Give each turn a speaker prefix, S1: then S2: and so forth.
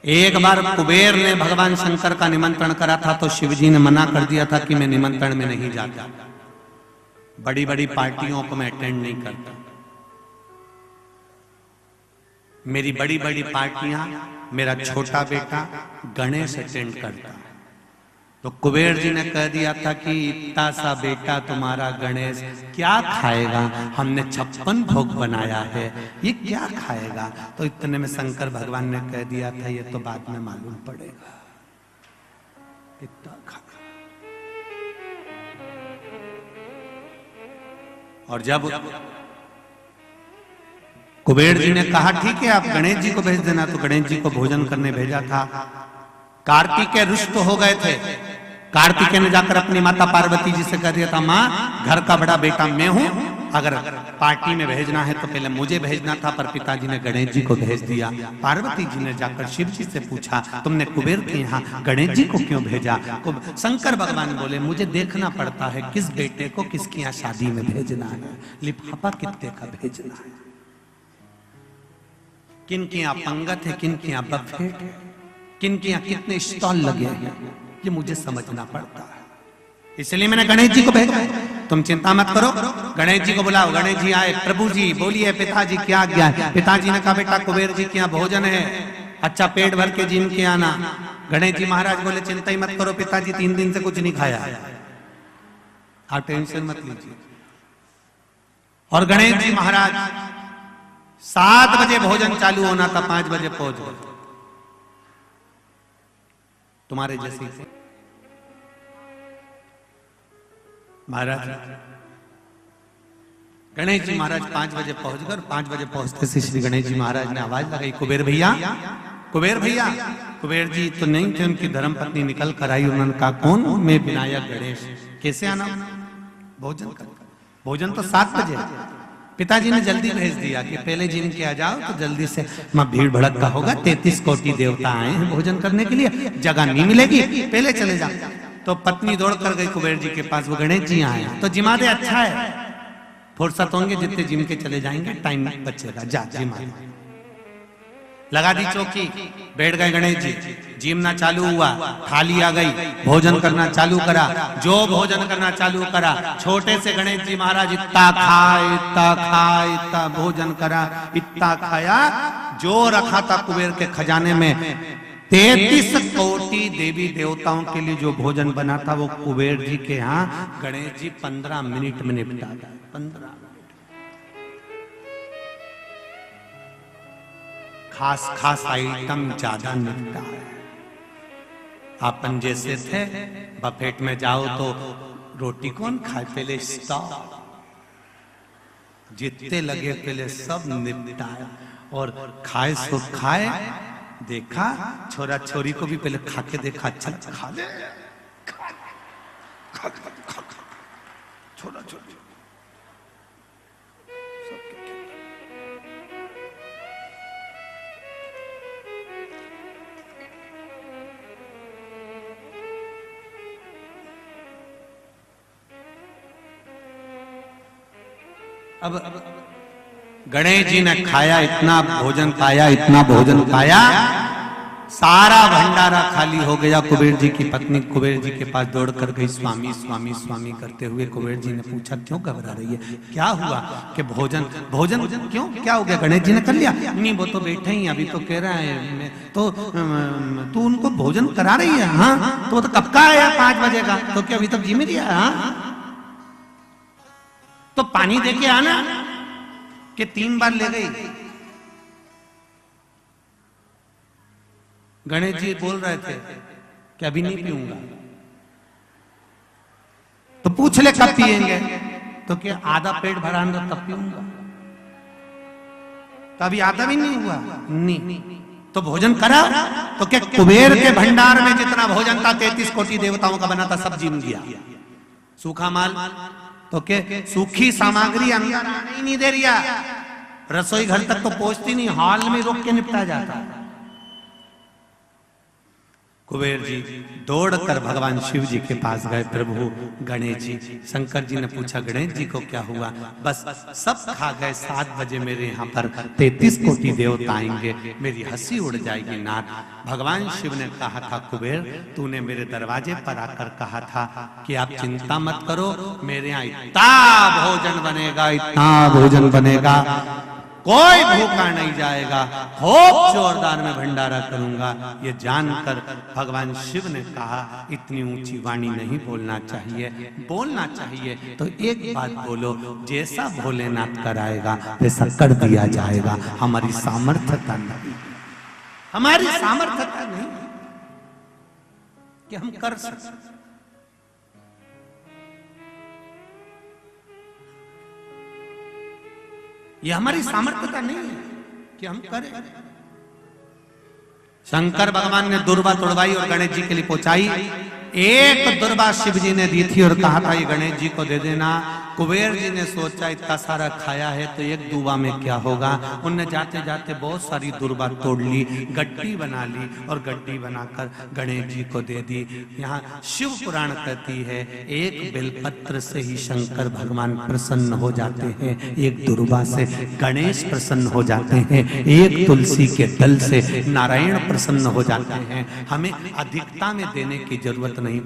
S1: एक बार कुबेर ने भगवान शंकर का निमंत्रण करा था तो शिवजी ने मना कर दिया था कि मैं निमंत्रण में नहीं जाता, बड़ी बड़ी पार्टियों को मैं अटेंड नहीं करता, मेरी बड़ी बड़ी पार्टियां मेरा छोटा बेटा गणेश अटेंड करता। तो कुबेर जी ने कह दिया था कि इतना सा बेटा तुम्हारा गणेश क्या खाएगा, हमने 56 भोग बनाया है, ये क्या खाएगा। तो इतने में शंकर भगवान ने कह दिया था ये तो बाद में मालूम पड़ेगा, इतना खा। और जब कुबेर जी ने कहा ठीक है आप गणेश जी को भेज देना, तो गणेश जी को भोजन करने भेजा था। कार्तिकेय रुष्ट हो गए थे। कार्तिकेय ने जाकर अपनी माता पार्वती जी से कह दिया था माँ घर का बड़ा बेटा मैं हूं, अगर पार्टी में भेजना है तो पहले मुझे भेजना था, पर पिताजी ने गणेश जी को भेज दिया। पार्वती जी ने जाकर शिव जी से पूछा तुमने कुबेर के यहाँ गणेश जी को क्यों भेजा। शंकर भगवान बोले मुझे देखना पड़ता है किस बेटे को किसके यहाँ शादी में भेजना है, लिफाफा कितने का भेजना है, किन के यहाँ पंगत है, किन के यहाँ बफेट है, किन के यहाँ कितने स्टॉल लगे हैं, ये मुझे समझना पड़ता है, इसलिए मैंने गणेश जी को भेजा। तुम चिंता मत करो, गणेश जी को बुलाओ। गणेश जी आए, प्रभु जी बोलिए पिताजी क्या आज्ञा है। पिताजी ने कहा बेटा कुबेर जी के यहाँ भोजन है, अच्छा पेट भर के जिम के आना। गणेश जी महाराज बोले चिंता ही मत करो पिताजी, 3 दिन से कुछ नहीं खाया, आप टेंशन मत लीजिए। और गणेश जी महाराज 7 बजे भोजन चालू होना था, 5 बजे पहुंच गए। तुम्हारे जैसे महाराज गणेश जी महाराज 5 बजे पहुंच गए। 5 बजे पहुंचते से श्री गणेश जी महाराज ने आवाज लगाई कुबेर भैया, कुबेर भैया। कुबेर जी तो नहीं थे, उनकी धर्मपत्नी निकल कर आई। उन्होंने कहा कौन, मैं विनायक गणेश, कैसे आना। भोजन कर, भोजन तो 7 बजे। पिताजी ने जल्दी भेज दिया कि पहले जिम के आ जाओ तो जल्दी से, मां भीड़ भड़क का होगा, 33 कोटि देवता आए हैं भोजन करने के लिए, जगह नहीं मिलेगी, पहले चले जाओ। तो पत्नी दौड़ कर गई कुबेर जी के पास, वो गणेश जी आए तो जिमा दे, अच्छा है फुर्सत होंगे जितने जिम के चले जाएंगे टाइम बचेगा, जा जिमा। लगा दी चौकी, बैठ गए गणेश जी। जिमना चालू हुआ, थाली आ गई, भोजन करना चालू करा। जो भोजन करना चालू करा, छोटे से गणेश जी महाराज इतना खाए, इतना खाए, इतना भोजन करा, इतना खाया जो रखा था कुबेर के खजाने में। 33 कोटि देवी देवताओं के लिए जो भोजन बना था वो कुबेर जी के यहाँ गणेश जी 15 मिनट में निपटा गए। 15 खास खास आइटम ज्यादा निपटा है। अपन जैसे थे बफेट में जाओ तो रोटी कौन खाए, पहले स्टॉप, जितने लगे पहले सब निपटाया और खाए सो खाए। देखा छोरा छोरी को भी पहले खा के देखा, अच्छा खा ले, खा छोरा छोरी अब गणेश जी ने खाया, इतना भोजन पाया, इतना भोजन पाया, सारा भंडारा खाली हो गया। कुबेर जी की पत्नी कुबेर जी के पास दौड़ कर गई, स्वामी स्वामी स्वामी करते हुए। कुबेर जी ने पूछा क्यों घबरा रही है, क्या हुआ कि भोजन भोजन क्यों, क्या हो गया। गणेश जी ने कर लिया, नहीं वो तो बैठे ही अभी तो कह रहा है तो तू उनको भोजन करा रही है। हाँ तो वो तो कब का आया, 5 बजे का, तो क्या अभी तक जी में दिया। हाँ तो पानी दे के आना, कि 3 बार ले गई। गणेश जी बोल रहे थे कि अभी नहीं पीऊंगा। तो पूछ ले कब पिएंगे, तो क्या आधा पेट भरा अंदर तब पीऊंगा। तो अभी आधा भी नहीं हुआ, नहीं तो भोजन करा। तो क्या कुबेर के भंडार में जितना भोजन था 33 कोटि देवताओं का बना था, सब जिम दिया। सूखा माल तो क्या सूखी सामग्री अंदर आने ही नहीं दे रिया, रसोई घर तक तो पहुंचती नहीं, हॉल में रोक के निपटा जाता। कुबेर जी दौड़कर भगवान शिव जी के पास गए। प्रभु गणेश जी, शंकर जी ने पूछा गणेश जी को क्या हुआ? बस सब खा गए, 7 बजे मेरे यहाँ पर 33 कोटि देवता आएंगे, मेरी हंसी उड़ जाएगी नाथ। भगवान शिव ने कहा था कुबेर, तूने मेरे दरवाजे पर आकर कहा था कि आप चिंता मत करो, मेरे यहाँ इतना भोजन बनेगा, इतना भोजन बनेगा, कोई भूखा नहीं जाएगा, खूब जोरदार में भंडारा करूंगा। ये जानकर भगवान शिव ने कहा इतनी ऊंची वाणी नहीं बोलना चाहिए, बोलना चाहिए तो एक बात बोलो, जैसा भोलेनाथ कराएगा वैसा कर दिया जाएगा। हमारी सामर्थ्यता नहीं, हमारी सामर्थ्यता नहीं कि हम कर सकते। ये हमारी सामर्थ्यता नहीं है कि हम करें। शंकर भगवान ने दुर्बा तोड़वाई और गणेश जी के लिए पहुंचाई। एक दुर्बा शिव जी ने दी थी और कहा था ये गणेश जी को दे देना। कुबेर जी ने सोचा इतना सारा खाया है तो एक दुबा में क्या होगा। उनने जाते जाते बहुत सारी दुर्बा तोड़ ली, गड्डी बना ली और गड्डी बनाकर गणेश जी को दे दी। यहाँ शिव पुराण कहती है एक बेलपत्र से ही शंकर भगवान प्रसन्न हो जाते हैं, एक दुर्बा से गणेश प्रसन्न हो जाते हैं, एक तुलसी के दल से नारायण प्रसन्न हो जाते हैं। हमें अधिकता में देने की जरूरत नहीं।